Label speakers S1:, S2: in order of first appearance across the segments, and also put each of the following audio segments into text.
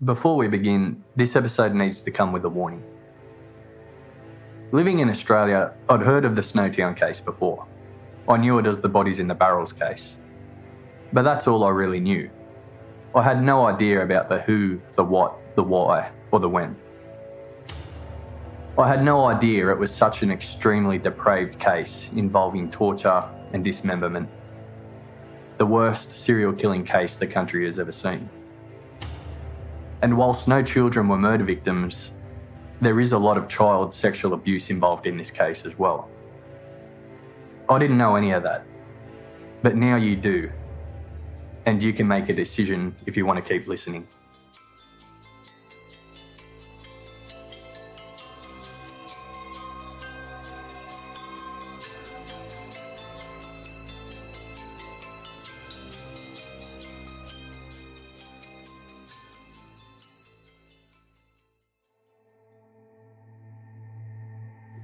S1: Before we begin, this episode needs to come with a warning. Living in Australia, I'd heard of the Snowtown case before. I knew it as the bodies in the barrels case. But that's all I really knew. I had no idea about the who, the what, the why, or the when. I had no idea it was such an extremely depraved case involving torture and dismemberment. The worst serial killing case the country has ever seen. And whilst no children were murder victims, there is a lot of child sexual abuse involved in this case as well. I didn't know any of that, but now you do, and you can make a decision if you want to keep listening.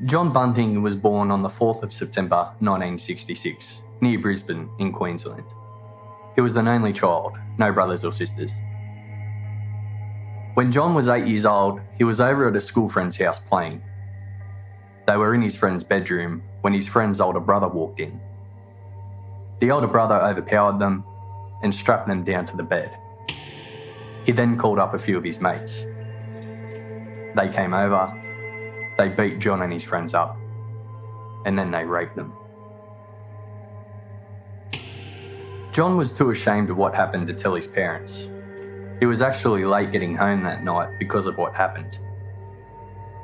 S1: John Bunting was born on the 4th of September 1966, near Brisbane in Queensland. He was an only child, no brothers or sisters. When John was 8 years old, he was over at a school friend's house playing. They were in his friend's bedroom when his friend's older brother walked in. The older brother overpowered them and strapped them down to the bed. He then called up a few of his mates. They came over. They beat John and his friends up, and then they raped them. John was too ashamed of what happened to tell his parents. He was actually late getting home that night because of what happened.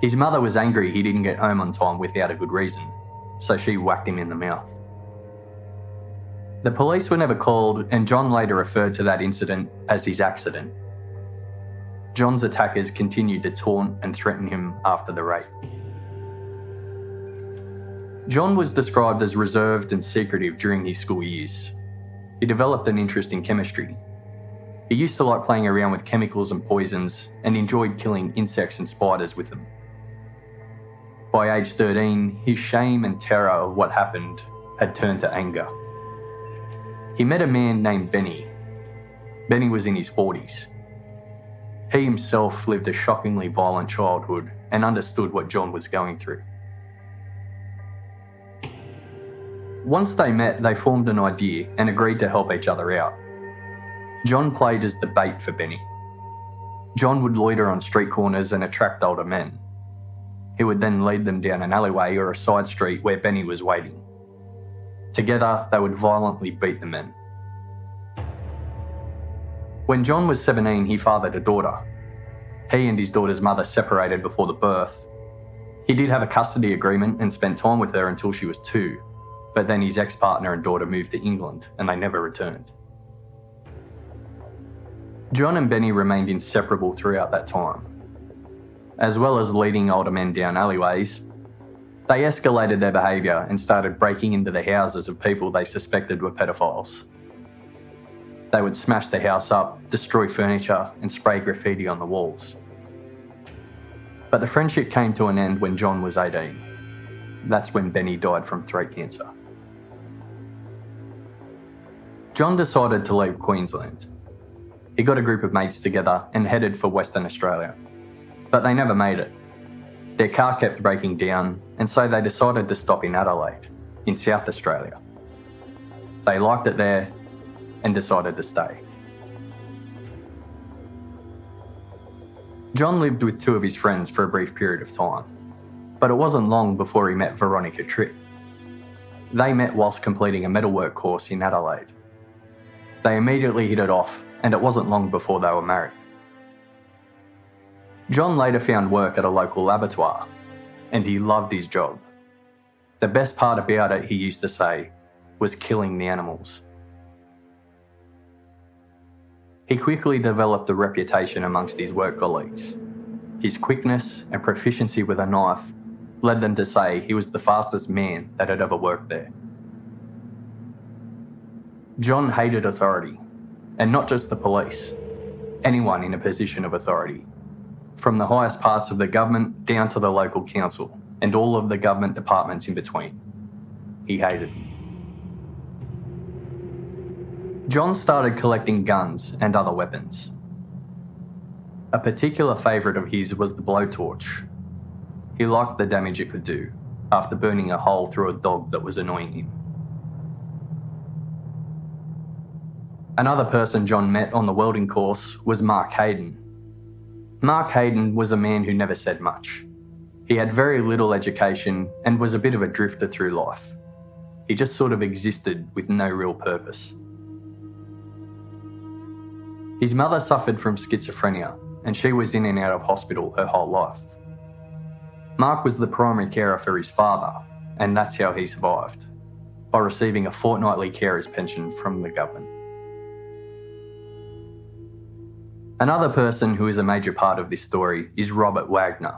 S1: His mother was angry he didn't get home on time without a good reason, so she whacked him in the mouth. The police were never called, and John later referred to that incident as his accident. John's attackers continued to taunt and threaten him after the rape. John was described as reserved and secretive during his school years. He developed an interest in chemistry. He used to like playing around with chemicals and poisons and enjoyed killing insects and spiders with them. By age 13, his shame and terror of what happened had turned to anger. He met a man named Benny. Benny was in his 40s. He himself lived a shockingly violent childhood and understood what John was going through. Once they met, they formed an idea and agreed to help each other out. John played as the bait for Benny. John would loiter on street corners and attract older men. He would then lead them down an alleyway or a side street where Benny was waiting. Together, they would violently beat the men. When John was 17, he fathered a daughter. He and his daughter's mother separated before the birth. He did have a custody agreement and spent time with her until she was 2, but then his ex-partner and daughter moved to England and they never returned. John and Benny remained inseparable throughout that time. As well as leading older men down alleyways, they escalated their behaviour and started breaking into the houses of people they suspected were pedophiles. They would smash the house up, destroy furniture, and spray graffiti on the walls. But the friendship came to an end when John was 18. That's when Benny died from throat cancer. John decided to leave Queensland. He got a group of mates together and headed for Western Australia. But they never made it. Their car kept breaking down, and so they decided to stop in Adelaide, in South Australia. They liked it there and decided to stay. John lived with 2 of his friends for a brief period of time, but it wasn't long before he met Veronica Tripp. They met whilst completing a metalwork course in Adelaide. They immediately hit it off, and it wasn't long before they were married. John later found work at a local abattoir, and he loved his job. The best part about it, he used to say, was killing the animals. He quickly developed a reputation amongst his work colleagues. His quickness and proficiency with a knife led them to say he was the fastest man that had ever worked there. John hated authority, and not just the police, anyone in a position of authority, from the highest parts of the government down to the local council and all of the government departments in between. He hated them. John started collecting guns and other weapons. A particular favourite of his was the blowtorch. He liked the damage it could do after burning a hole through a dog that was annoying him. Another person John met on the welding course was Mark Hayden. Mark Hayden was a man who never said much. He had very little education and was a bit of a drifter through life. He just sort of existed with no real purpose. His mother suffered from schizophrenia, and she was in and out of hospital her whole life. Mark was the primary carer for his father, and that's how he survived, by receiving a fortnightly carer's pension from the government. Another person who is a major part of this story is Robert Wagner.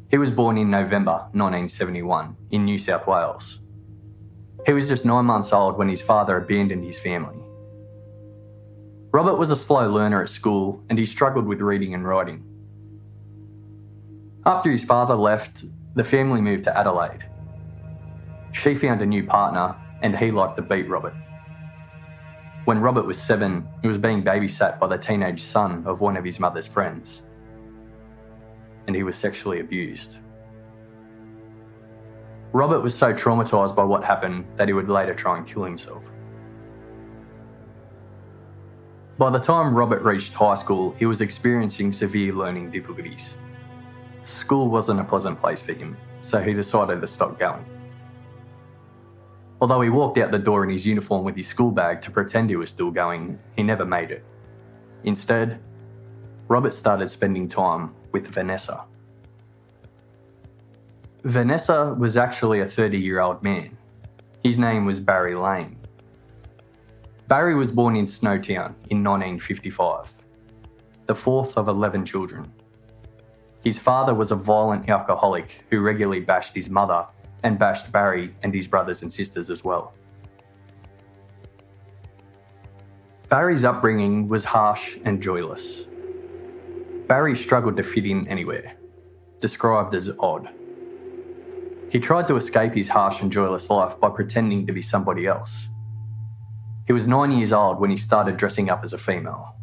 S1: He was born in November 1971 in New South Wales. He was just 9 months old when his father abandoned his family. Robert was a slow learner at school and he struggled with reading and writing. After his father left, the family moved to Adelaide. She found a new partner and he liked to beat Robert. When Robert was 7, he was being babysat by the teenage son of one of his mother's friends, and he was sexually abused. Robert was so traumatised by what happened that he would later try and kill himself. By the time Robert reached high school, he was experiencing severe learning difficulties. School wasn't a pleasant place for him, so he decided to stop going. Although he walked out the door in his uniform with his school bag to pretend he was still going, he never made it. Instead, Robert started spending time with Vanessa. Vanessa was actually a 30-year-old man. His name was Barry Lane. Barry was born in Snowtown in 1955, the fourth of 11 children. His father was a violent alcoholic who regularly bashed his mother and bashed Barry and his brothers and sisters as well. Barry's upbringing was harsh and joyless. Barry struggled to fit in anywhere, described as odd. He tried to escape his harsh and joyless life by pretending to be somebody else. He was 9 years old when he started dressing up as a female.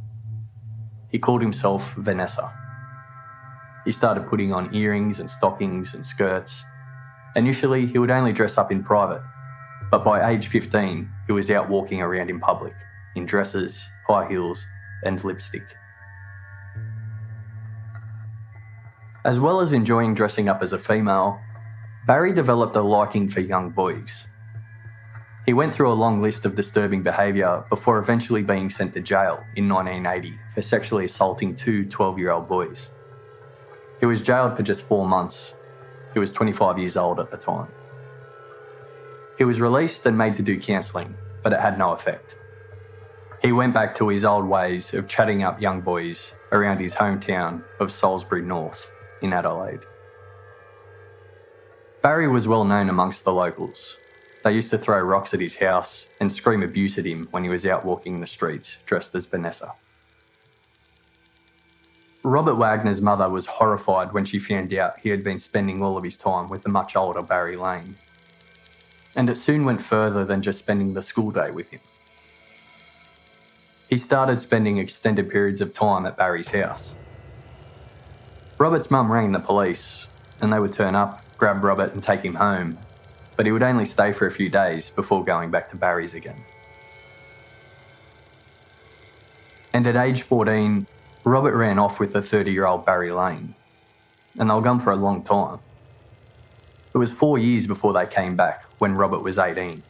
S1: He called himself Vanessa. He started putting on earrings and stockings and skirts. Initially, he would only dress up in private, but by age 15, he was out walking around in public, in dresses, high heels, and lipstick. As well as enjoying dressing up as a female, Barry developed a liking for young boys. He went through a long list of disturbing behaviour before eventually being sent to jail in 1980 for sexually assaulting 2 12-year-old boys. He was jailed for just 4 months. He was 25 years old at the time. He was released and made to do counselling, but it had no effect. He went back to his old ways of chatting up young boys around his hometown of Salisbury North in Adelaide. Barry was well known amongst the locals. They used to throw rocks at his house and scream abuse at him when he was out walking the streets dressed as Vanessa. Robert Wagner's mother was horrified when she found out he had been spending all of his time with the much older Barry Lane. And it soon went further than just spending the school day with him. He started spending extended periods of time at Barry's house. Robert's mum rang the police, and they would turn up, grab Robert and take him home, but he would only stay for a few days before going back to Barry's again. And at age 14, Robert ran off with the 30-year-old Barry Lane, and they were gone for a long time. It was 4 years before they came back when Robert was 18.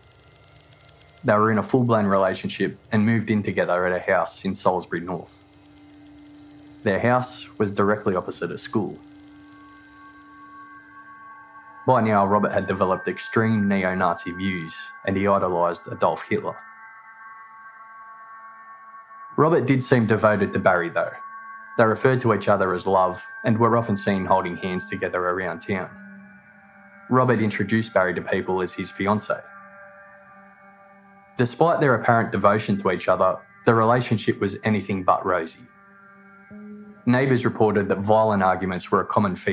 S1: They were in a full-blown relationship and moved in together at a house in Salisbury North. Their house was directly opposite a school. By now, Robert had developed extreme neo-Nazi views and he idolised Adolf Hitler. Robert did seem devoted to Barry though. They referred to each other as love and were often seen holding hands together around town. Robert introduced Barry to people as his fiancée. Despite their apparent devotion to each other, the relationship was anything but rosy. Neighbours reported that violent arguments were a common feature